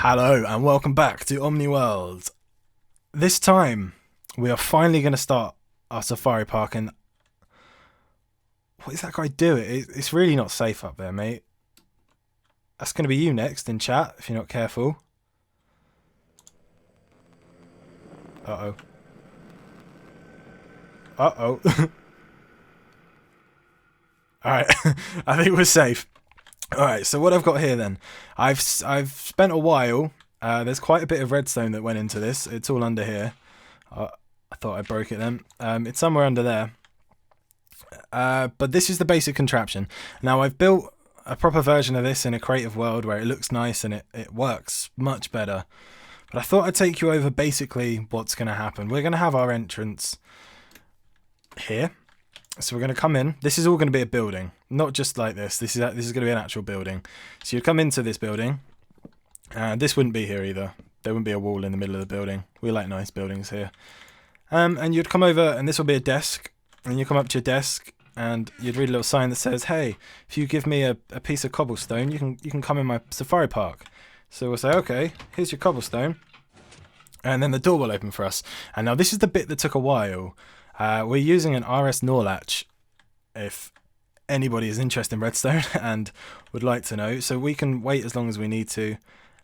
Hello and welcome back to OmniWorld. This time we are finally going to start our safari park, and what is that guy doing? It's really not safe up there, mate. That's going to be you next in chat if you're not careful. Uh-oh. Uh-oh. Alright, I think we're safe. Alright, so what I've got here then. I've spent a while. There's quite a bit of redstone that went into this. It's all under here. I thought I broke it then. It's somewhere under there. But this is the basic contraption. Now I've built a proper version of this in a creative world where it looks nice and it works much better. But I thought I'd take you over basically what's going to happen. We're going to have our entrance here. So we're going to come in. This is all going to be a building, not just like this. This is going to be an actual building. So you'd come into this building. This wouldn't be here either. There wouldn't be a wall in the middle of the building. We like nice buildings here. And you'd come over, and this will be a desk. And you come up to your desk, and you'd read a little sign that says, "Hey, if you give me a piece of cobblestone, you can come in my safari park." So we'll say, "Okay, here's your cobblestone," and then the door will open for us. And now this is the bit that took a while. We're using an RS NOR latch, if anybody is interested in redstone and would like to know. So we can wait as long as we need to,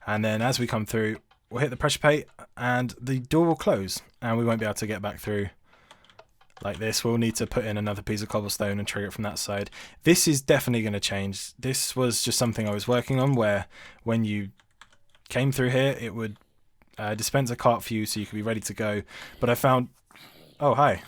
and then as we come through, we'll hit the pressure plate and the door will close, and we won't be able to get back through like this. We'll need to put in another piece of cobblestone and trigger it from that side. This is definitely going to change. This was just something I was working on, where when you came through here, it would dispense a cart for you so you could be ready to go. But I found... Oh, hi.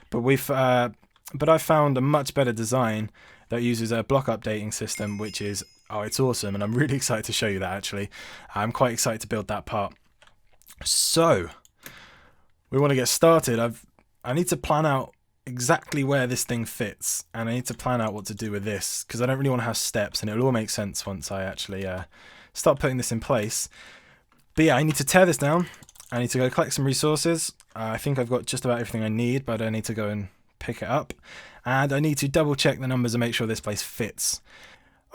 But I found a much better design that uses a block updating system, which is, it's awesome, and I'm really excited to show you that, actually. I'm quite excited to build that part. So, we want to get started. I need to plan out exactly where this thing fits, and I need to plan out what to do with this, because I don't really want to have steps, and it'll all make sense once I actually start putting this in place. But yeah, I need to tear this down. I need to go collect some resources. I think I've got just about everything I need, but I need to go and pick it up. And I need to double check the numbers and make sure this place fits.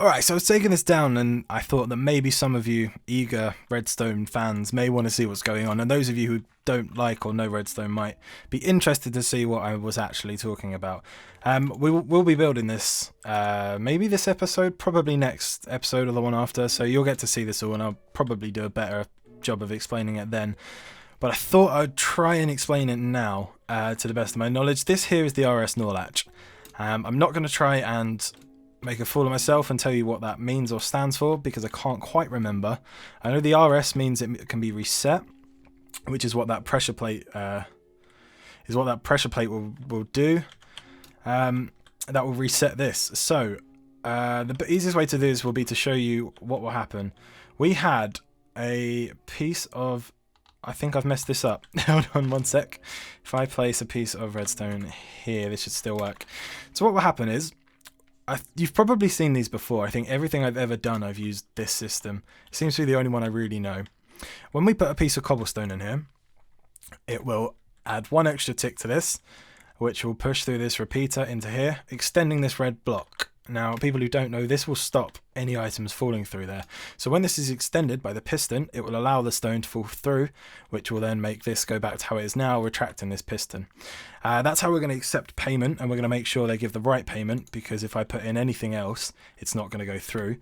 Alright, so I was taking this down, and I thought that maybe some of you eager redstone fans may want to see what's going on, and those of you who don't like or know redstone might be interested to see what I was actually talking about. We'll be building this, maybe this episode, probably next episode or the one after, so you'll get to see this all, and I'll probably do a better job of explaining it then. But I thought I'd try and explain it now, to the best of my knowledge. This here is the RS NOR latch. I'm not going to try and make a fool of myself and tell you what that means or stands for, because I can't quite remember. I know the RS means it can be reset, which is what that pressure plate will do. That will reset this. So the easiest way to do this will be to show you what will happen. We had a piece of... I think I've messed this up. Hold on one sec. If I place a piece of redstone here, this should still work. So what will happen is, you've probably seen these before. I think everything I've ever done, I've used this system. It seems to be the only one I really know. When we put a piece of cobblestone in here, it will add one extra tick to this, which will push through this repeater into here, extending this red block. Now, people who don't know, this will stop any items falling through there. So when this is extended by the piston, it will allow the stone to fall through, which will then make this go back to how it is now, retracting this piston. That's how we're going to accept payment, and we're going to make sure they give the right payment, because if I put in anything else, it's not going to go through.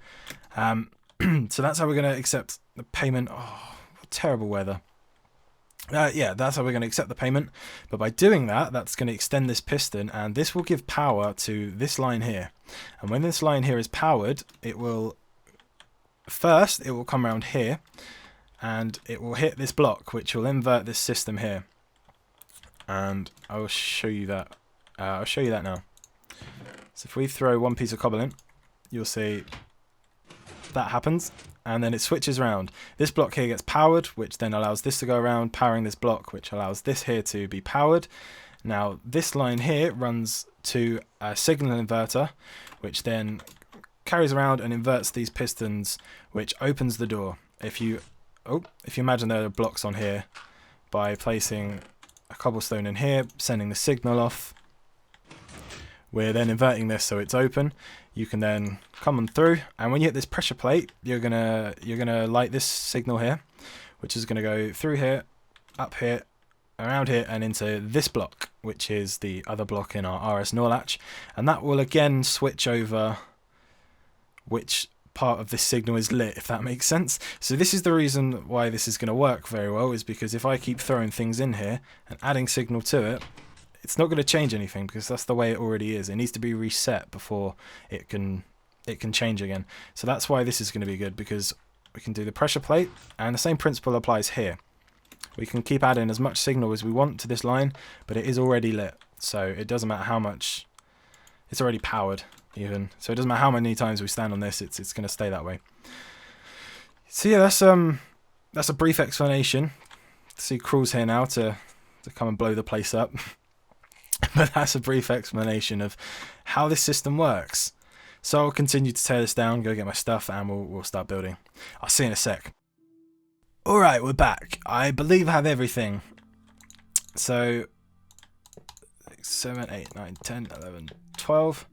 So that's how we're going to accept the payment. Oh, terrible weather. Yeah, that's how we're going to accept the payment. But by doing that, that's going to extend this piston, and this will give power to this line here. And when this line here is powered, it will come around here, and it will hit this block, which will invert this system here. And I will show you that. I'll show you that now. So if we throw one piece of cobble in, you'll see that happens. And then it switches around. This block here gets powered, which then allows this to go around, powering this block, which allows this here to be powered. Now, this line here runs to a signal inverter, which then carries around and inverts these pistons, which opens the door. If you imagine there are blocks on here, by placing a cobblestone in here, sending the signal off, we're then inverting this so it's open. you can then come on through, and when you hit this pressure plate, you're gonna light this signal here, which is gonna go through here, up here, around here, and into this block, which is the other block in our RS NOR latch, and that will again switch over which part of this signal is lit, if that makes sense. So this is the reason why this is going to work very well, is because if I keep throwing things in here and adding signal to it, it's not going to change anything because that's the way it already is. It needs to be reset before it can change again. So that's why this is going to be good, because we can do the pressure plate, and the same principle applies here. We can keep adding as much signal as we want to this line, but it is already lit, so it doesn't matter how much. It's already powered even, so it doesn't matter how many times we stand on this, it's going to stay that way. So yeah, that's a brief explanation. See Crawl's here now to come and blow the place up. But that's a brief explanation of how this system works. So I'll continue to tear this down, go get my stuff, and we'll start building. I'll see you in a sec. Alright, we're back. I believe I have everything. So 7, 8, 9, 10, 11, 12.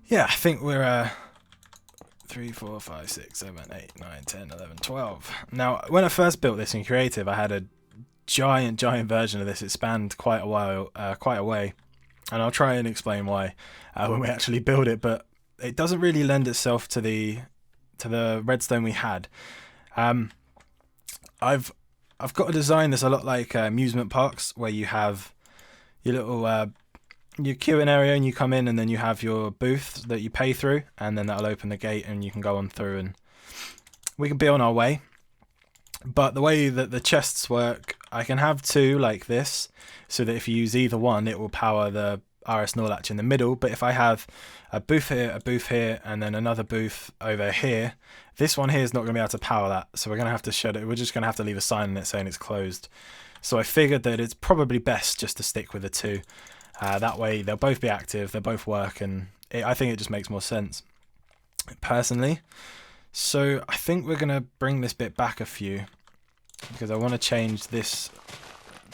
Yeah, I think we're 3, 4, 5, 6, 7, 8, 9, 10, 11, 12. Now, when I first built this in Creative, I had a giant version of this. It spanned quite a way, and I'll try and explain why when we actually build it. But it doesn't really lend itself to the redstone we had. I've got a design that's a lot like amusement parks, where you have your little your queuing area, and you come in, and then you have your booth that you pay through, and then that'll open the gate, and you can go on through, and we can be on our way. But the way that the chests work, I can have two like this, so that if you use either one, it will power the RS NOR latch in the middle. But if I have a booth here, and then another booth over here, this one here is not going to be able to power that. So we're going to have to shut it. We're just going to have to leave a sign on it saying it's closed. So I figured that it's probably best just to stick with the two. That way they'll both be active, they'll both work, and I think it just makes more sense, personally. So I think we're going to bring this bit back a few, because I want to change this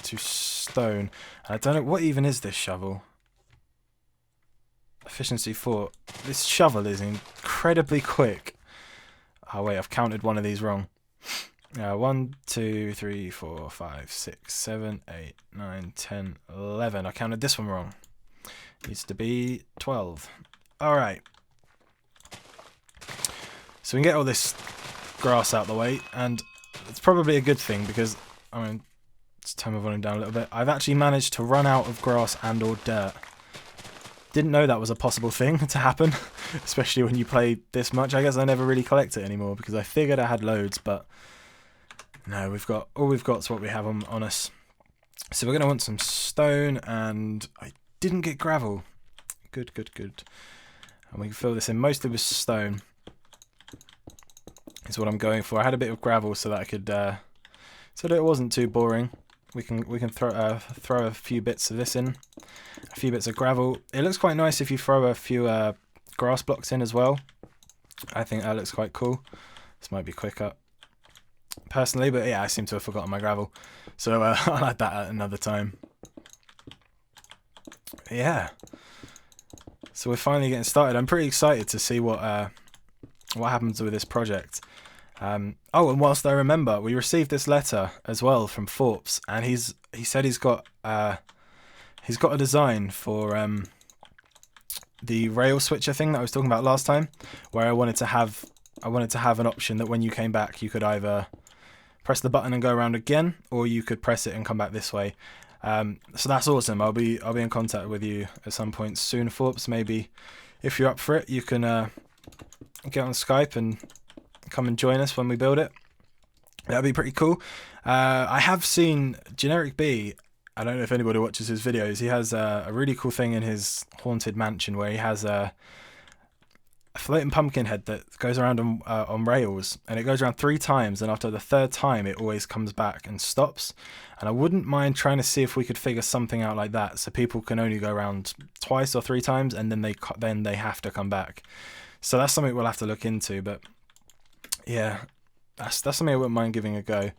to stone. I don't know, what even is this shovel? Efficiency 4. This shovel is incredibly quick. Oh wait, I've counted one of these wrong. 1, 2, 3, 4, 5, 6, 7, 8, 9, 10, 11. I counted this one wrong. Needs to be 12. Alright. So we can get all this grass out of the way, and it's probably a good thing, because, I mean, let's turn my volume down a little bit. I've actually managed to run out of grass and or dirt. Didn't know that was a possible thing to happen, especially when you play this much. I guess I never really collect it anymore, because I figured I had loads, but no, all we've got is what we have on us. So we're going to want some stone, and I didn't get gravel. Good. And we can fill this in mostly with stone. Is what I'm going for. I had a bit of gravel so that I could, so that it wasn't too boring. We can throw a few bits of this in, a few bits of gravel. It looks quite nice if you throw a few grass blocks in as well. I think that looks quite cool. This might be quicker, personally, but yeah, I seem to have forgotten my gravel, so I'll add that at another time. Yeah. So we're finally getting started. I'm pretty excited to see what happens with this project. Oh, and whilst I remember, we received this letter as well from Forbes, and he said he's got a design for the rail switcher thing that I was talking about last time, where I wanted to have an option that when you came back, you could either press the button and go around again, or you could press it and come back this way. So that's awesome. I'll be in contact with you at some point soon, Forbes. Maybe if you're up for it, you can get on Skype and come and join us when we build it. That'd be pretty cool. I have seen Generic B. I don't know if anybody watches his videos. He has a really cool thing in his haunted mansion where he has a floating pumpkin head that goes around on rails, and it goes around 3 times, and after the 3rd time it always comes back and stops. And I wouldn't mind trying to see if we could figure something out like that, so people can only go around 2 or 3 times, and then they have to come back. So that's something we'll have to look into. But yeah, that's something I wouldn't mind giving a go. We'll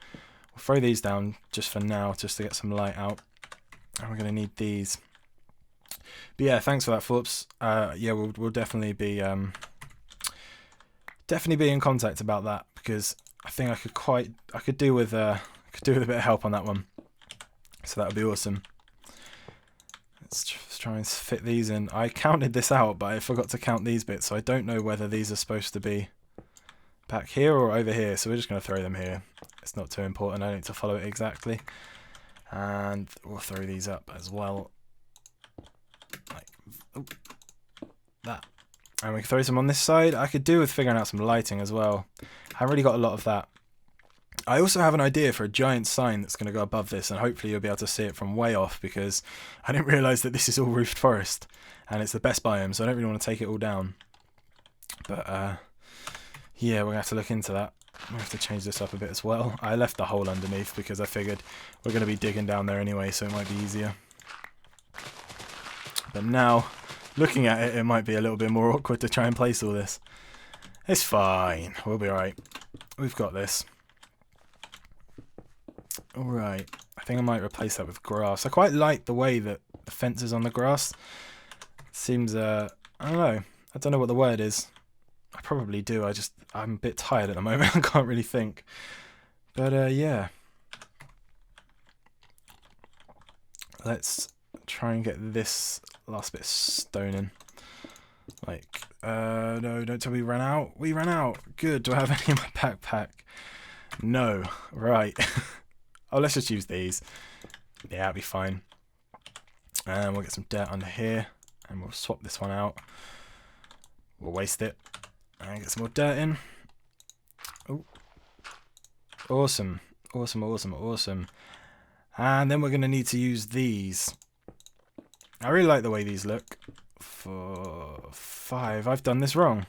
throw these down just for now, just to get some light out. And we're going to need these. But yeah, thanks for that, Forbes. Yeah, we'll definitely be in contact about that, because I think I could do with a bit of help on that one. So that would be awesome. Let's try and fit these in. I counted this out, but I forgot to count these bits, so I don't know whether these are supposed to be back here or over here. So we're just going to throw them here. It's not too important. I don't need to follow it exactly. And we'll throw these up as well, like that. And we can throw some on this side. I could do with figuring out some lighting as well. I haven't really got a lot of that. I also have an idea for a giant sign that's going to go above this, and hopefully you'll be able to see it from way off, because I didn't realise that this is all roofed forest, and it's the best biome, so I don't really want to take it all down. But yeah, we're going to have to look into that. We'll have to change this up a bit as well. I left the hole underneath because I figured we're going to be digging down there anyway, so it might be easier. But now, looking at it, it might be a little bit more awkward to try and place all this. It's fine. We'll be alright. We've got this. Alright. I think I might replace that with grass. I quite like the way that the fence is on the grass. It seems, I don't know. I don't know what the word is. I probably do. I'm a bit tired at the moment. I can't really think. But, yeah. Let's try and get this last bit of stone in. Like, no, don't tell me we ran out. We ran out. Good. Do I have any in my backpack? No. Right. Oh, let's just use these. Yeah, that'll be fine. And we'll get some dirt under here. And we'll swap this one out. We'll waste it. And get some more dirt in. Oh. Awesome. Awesome, awesome, awesome. And then we're going to need to use these. I really like the way these look. For 5. I've done this wrong.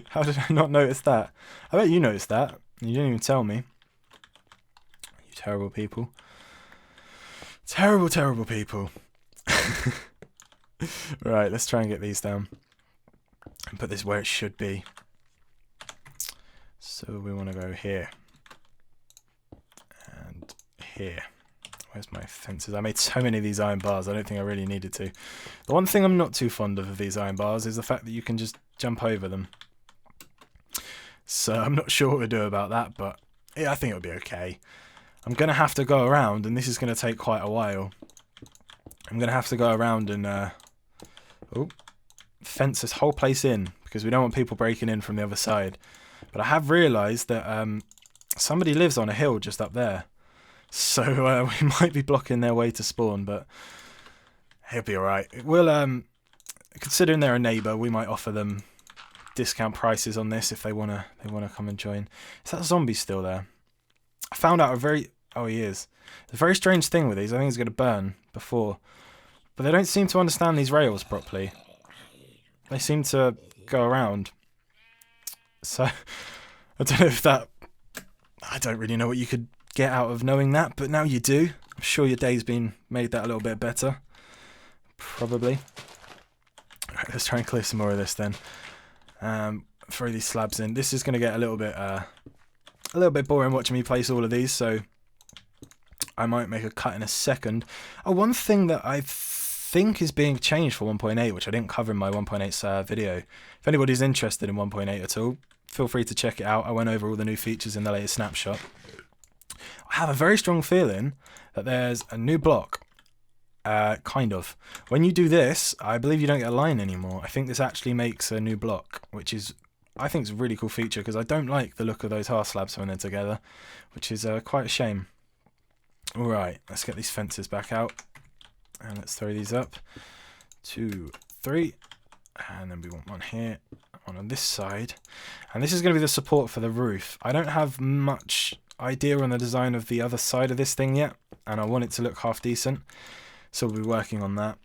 How did I not notice that? I bet you noticed that. You didn't even tell me. You terrible people. Terrible, terrible people. Right, let's try and get these down. And put this where it should be. So we want to go here. And here. Where's my fences? I made so many of these iron bars, I don't think I really needed to. The one thing I'm not too fond of these iron bars is the fact that you can just jump over them. So I'm not sure what to do about that, but yeah, I think it'll be okay. I'm going to have to go around, and this is going to take quite a while. I'm going to have to go around and fence this whole place in, because we don't want people breaking in from the other side. But I have realised that somebody lives on a hill just up there. So we might be blocking their way to spawn, but he'll be alright. We'll, considering they're a neighbour, we might offer them discount prices on this if they wanna come and join. Is that zombie still there? I found out oh, he is. It's a very strange thing with these. I think he's gonna burn before, but they don't seem to understand these rails properly. They seem to go around. So I don't know if that. I don't really know what you could get out of knowing that, but now you do. I'm sure your day's been made that a little bit better. Probably. Right, let's try and clear some more of this then. Throw these slabs in. This is going to get a little bit boring watching me place all of these, so I might make a cut in a second. Oh, one thing that I think is being changed for 1.8, which I didn't cover in my 1.8 video. If anybody's interested in 1.8 at all, feel free to check it out. I went over all the new features in the latest snapshot. I have a very strong feeling that there's a new block. Kind of. When you do this, I believe you don't get a line anymore. I think this actually makes a new block, which is, I think, is a really cool feature, because I don't like the look of those half slabs when they're together, which is quite a shame. Alright, let's get these fences back out. And let's throw these up. 2, 3. And then we want one here, one on this side. And this is going to be the support for the roof. I don't have much idea on the design of the other side of this thing yet, and I want it to look half decent, so we'll be working on that.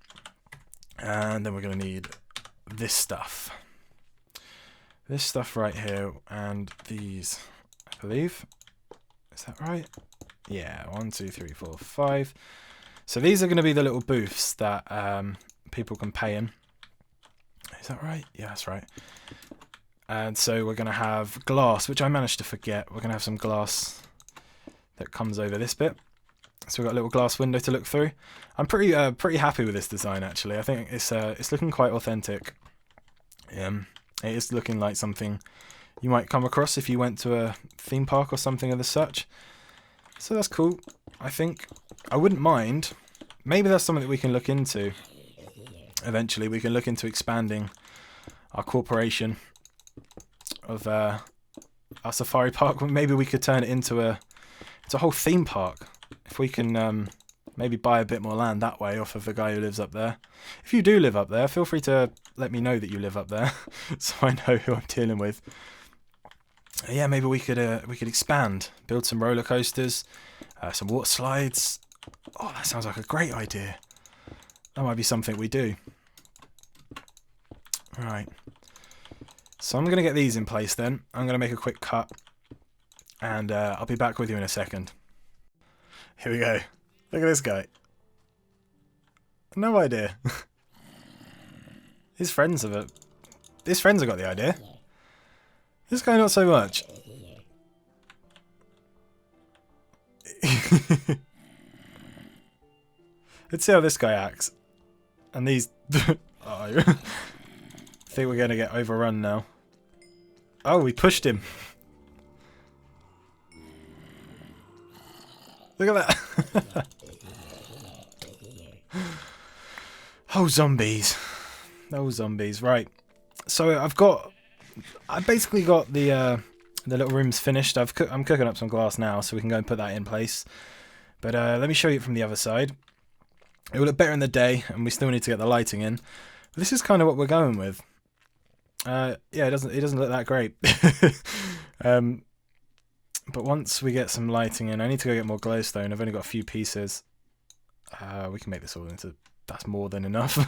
And then we're going to need this stuff right here, and these, I believe. Is that right? Yeah, 1, 2, 3, 4, 5. So these are going to be the little booths that people can pay in. Is that right? Yeah, that's right. And so we're going to have glass, which I managed to forget. We're going to have some glass that comes over this bit. So we've got a little glass window to look through. I'm pretty happy with this design actually. I think it's looking quite authentic. It is looking like something you might come across if you went to a theme park or something of the such. So that's cool. I think I wouldn't mind. Maybe that's something that we can look into. Eventually, we can look into expanding our corporation of our safari park. Maybe we could turn it into a whole theme park. If we can maybe buy a bit more land that way off of the guy who lives up there. If you do live up there, feel free to let me know that you live up there, so I know who I'm dealing with. Yeah, maybe we could expand, build some roller coasters, some water slides. Oh, that sounds like a great idea. That might be something we do. Right. So I'm going to get these in place then. I'm going to make a quick cut. And I'll be back with you in a second. Here we go. Look at this guy. No idea. His friends have it. His friends have got the idea. This guy not so much. Let's see how this guy acts. And these... oh, I think we're going to get overrun now. Oh, we pushed him. Look at that. Oh, zombies. Oh, zombies. Right. So I basically got the little rooms finished. I'm cooking up some glass now, so we can go and put that in place. But let me show you it from the other side. It will look better in the day, and we still need to get the lighting in. But this is kind of what we're going with. Yeah, it doesn't look that great. But once we get some lighting in, I need to go get more glowstone. I've only got a few pieces. We can make this all into... That's more than enough.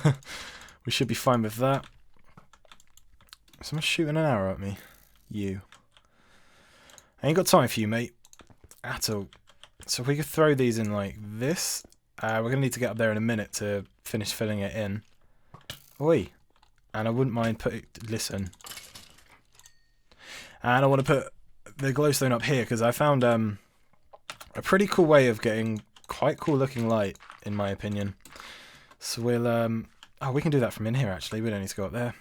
We should be fine with that. Someone's shooting an arrow at me. You. I ain't got time for you, mate. At all. So if we could throw these in like this. We're going to need to get up there in a minute to finish filling it in. Oi. And I wouldn't mind putting... Listen. And I want to put the glowstone up here because I found a pretty cool way of getting quite cool looking light, in my opinion. So we'll... oh, we can do that from in here, actually. We don't need to go up there.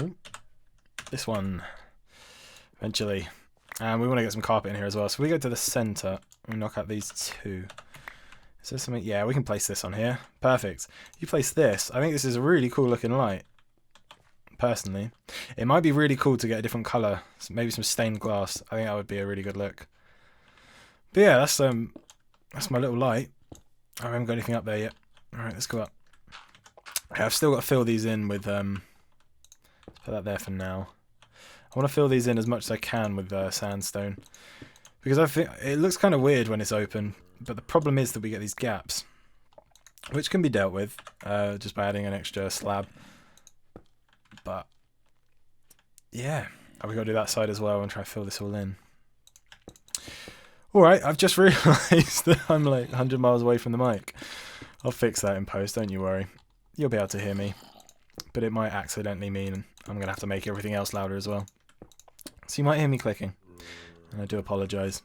Ooh. This one. Eventually. And we want to get some carpet in here as well. So we go to the centre. We knock out these two. Is there something? Yeah, we can place this on here. Perfect. You place this. I think this is a really cool looking light. Personally. It might be really cool to get a different colour. Maybe some stained glass. I think that would be a really good look. But yeah, that's my little light. I haven't got anything up there yet. Alright, let's go up. Okay, I've still got to fill these in with... Let's put that there for now. I want to fill these in as much as I can with sandstone. Because I think it looks kind of weird when it's open. But the problem is that we get these gaps. Which can be dealt with just by adding an extra slab. But... yeah. We've got to do that side as well and try to fill this all in. Alright, I've just realised that I'm like 100 miles away from the mic. I'll fix that in post, don't you worry. You'll be able to hear me. But it might accidentally mean I'm going to have to make everything else louder as well. So you might hear me clicking. And I do apologise.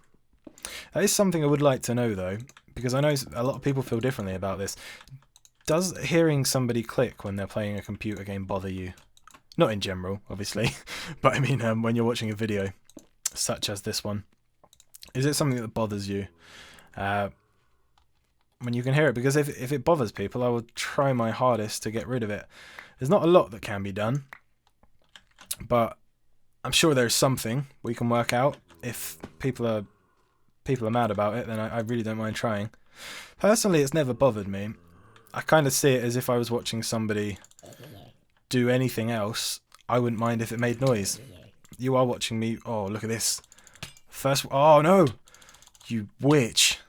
That is something I would like to know though. Because I know a lot of people feel differently about this. Does hearing somebody click when they're playing a computer game bother you? Not in general, obviously. But I mean when you're watching a video. Such as this one. Is it something that bothers you? When you can hear it? Because if it bothers people, I will try my hardest to get rid of it. There's not a lot that can be done. But I'm sure there's something we can work out. If people are mad about it, then I really don't mind trying. Personally, it's never bothered me. I kind of see it as if I was watching somebody do anything else. I wouldn't mind if it made noise. You are watching me. Oh, look at this. First. Oh, no. You witch.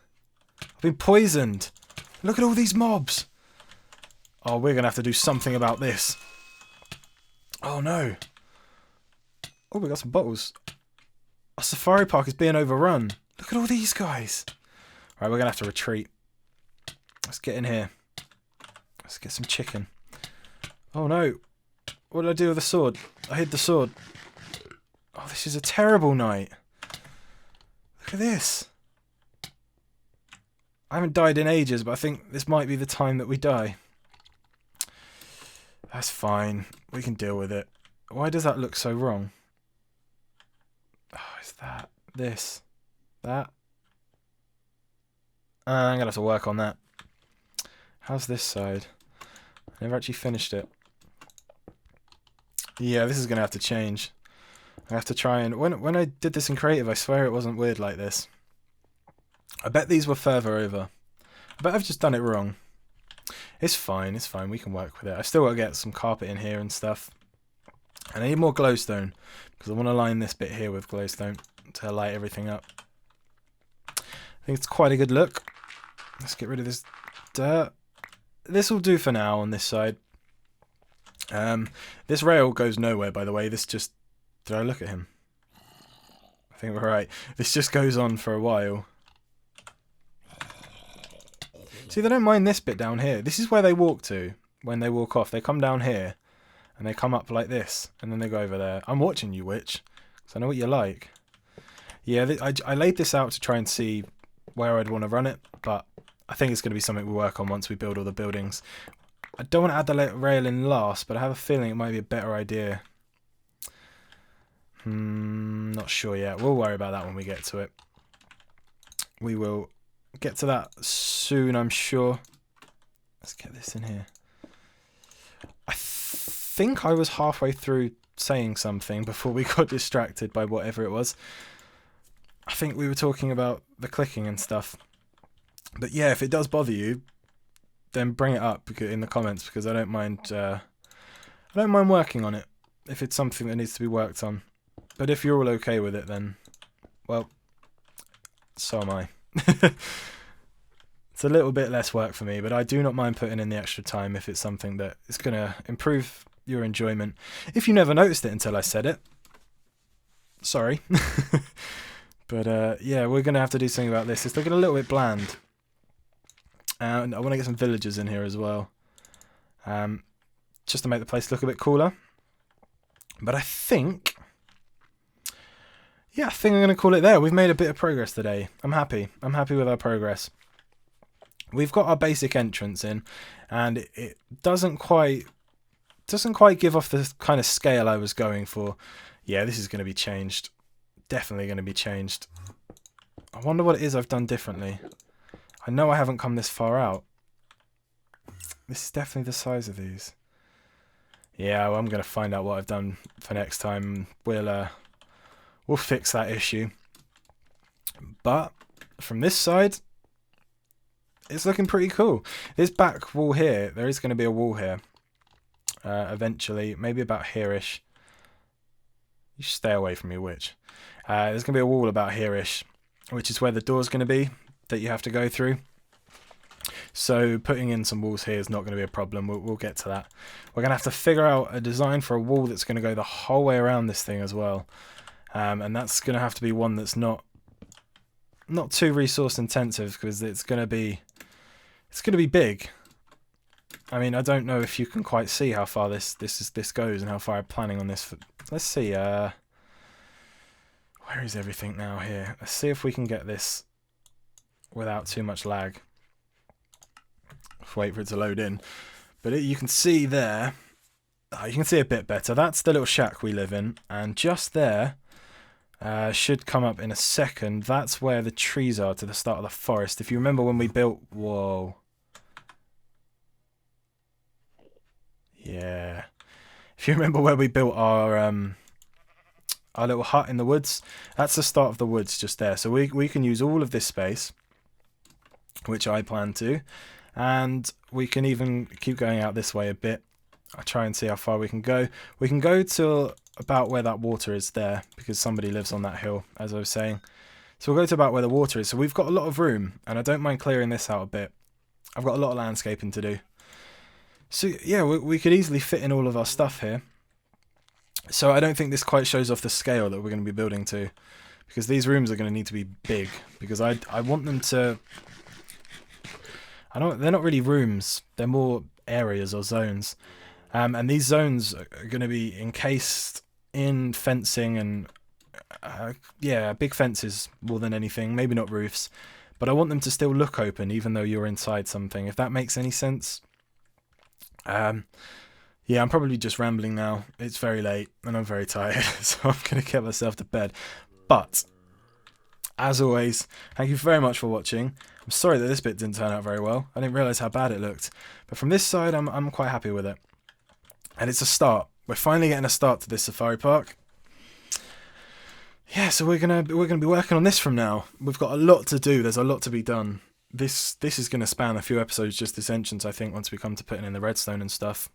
I've been poisoned. Look at all these mobs. Oh, we're going to have to do something about this. Oh, no. Oh, we got some bottles. Our safari park is being overrun. Look at all these guys. Alright, we're going to have to retreat. Let's get in here. Let's get some chicken. Oh, no. What did I do with the sword? I hid the sword. Oh, this is a terrible night. Look at this. I haven't died in ages, but I think this might be the time that we die. That's fine. We can deal with it. Why does that look so wrong? Oh, is that... this? That? I'm going to have to work on that. How's this side? I never actually finished it. Yeah, this is going to have to change. I have to try and... When I did this in creative, I swear it wasn't weird like this. I bet these were further over. I bet I've just done it wrong. It's fine, it's fine. We can work with it. I still got to get some carpet in here and stuff. And I need more glowstone, because I want to line this bit here with glowstone to light everything up. I think it's quite a good look. Let's get rid of this dirt. This will do for now on this side. This rail goes nowhere, by the way. This just... Did I look at him? I think we're right. This just goes on for a while. See, they don't mind this bit down here. This is where they walk to when they walk off. They come down here and they come up like this and then they go over there. I'm watching you, witch, because I know what you like. Yeah, I laid this out to try and see where I'd want to run it, but I think it's going to be something we work on once we build all the buildings. I don't want to add the rail in last, but I have a feeling it might be a better idea. Not sure yet. We'll worry about that when we get to it. We will get to that soon, I'm sure. Let's get this in here. I think I was halfway through saying something before we got distracted by whatever it was. I think we were talking about the clicking and stuff. But yeah, if it does bother you, then bring it up in the comments, because I don't mind working on it if it's something that needs to be worked on. But if you're all okay with it, then, well, so am I. It's a little bit less work for me, but I do not mind putting in the extra time if it's something that is going to improve your enjoyment. If you never noticed it until I said it, sorry. But yeah, we're going to have to do something about this. It's looking a little bit bland. And I want to get some villagers in here as well. Just to make the place look a bit cooler. But I think... yeah, I think I'm going to call it there. We've made a bit of progress today. I'm happy. I'm happy with our progress. We've got our basic entrance in, and it doesn't quite give off the kind of scale I was going for. Yeah, this is going to be changed. Definitely going to be changed. I wonder what it is I've done differently. I know I haven't come this far out. This is definitely the size of these. Yeah, well, I'm going to find out what I've done for next time. We'll fix that issue. But from this side, it's looking pretty cool. This back wall here, there is going to be a wall here. Eventually, maybe about here-ish. You should stay away from me, witch. There's going to be a wall about here-ish, which is where the door's going to be that you have to go through. So putting in some walls here is not going to be a problem. We'll get to that. We're going to have to figure out a design for a wall that's going to go the whole way around this thing as well. And that's going to have to be one that's not too resource intensive, because it's going to be big. I mean, I don't know if you can quite see how far this goes and how far I'm planning on this. Let's see. Where is everything now here? Let's see if we can get this without too much lag. Wait for it to load in. But you can see there. You can see a bit better. That's the little shack we live in, and just there. Should come up in a second. That's where the trees are to the start of the forest. If you remember when we built... Whoa. Yeah. If you remember where we built our little hut in the woods, that's the start of the woods just there. So we can use all of this space, which I plan to, and we can even keep going out this way a bit. I'll try and see how far we can go. We can go till about where that water is there, because somebody lives on that hill, as I was saying. So we'll go to about where the water is. So we've got a lot of room, and I don't mind clearing this out a bit. I've got a lot of landscaping to do. So yeah, we could easily fit in all of our stuff here. So I don't think this quite shows off the scale that we're going to be building to, because these rooms are going to need to be big, because I want them to... they're not really rooms, they're more areas or zones. And these zones are going to be encased in fencing and, yeah, big fences more than anything. Maybe not roofs, but I want them to still look open even though you're inside something, if that makes any sense. Yeah, I'm probably just rambling now. It's very late and I'm very tired, so I'm going to get myself to bed. But, as always, thank you very much for watching. I'm sorry that this bit didn't turn out very well. I didn't realise how bad it looked. But from this side, I'm quite happy with it. And it's a start. We're finally getting a start to this safari park. Yeah, so we're gonna be working on this from now. We've got a lot to do. There's a lot to be done. This is gonna span a few episodes, just this entrance, I think, once we come to putting in the redstone and stuff.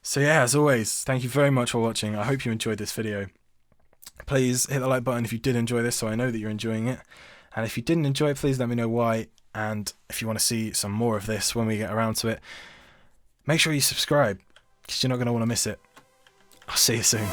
So yeah, as always, thank you very much for watching. I hope you enjoyed this video. Please hit the like button if you did enjoy this, so I know that you're enjoying it. And if you didn't enjoy it, please let me know why. And if you want to see some more of this when we get around to it, make sure you subscribe, because you're not going to want to miss it. I'll see you soon.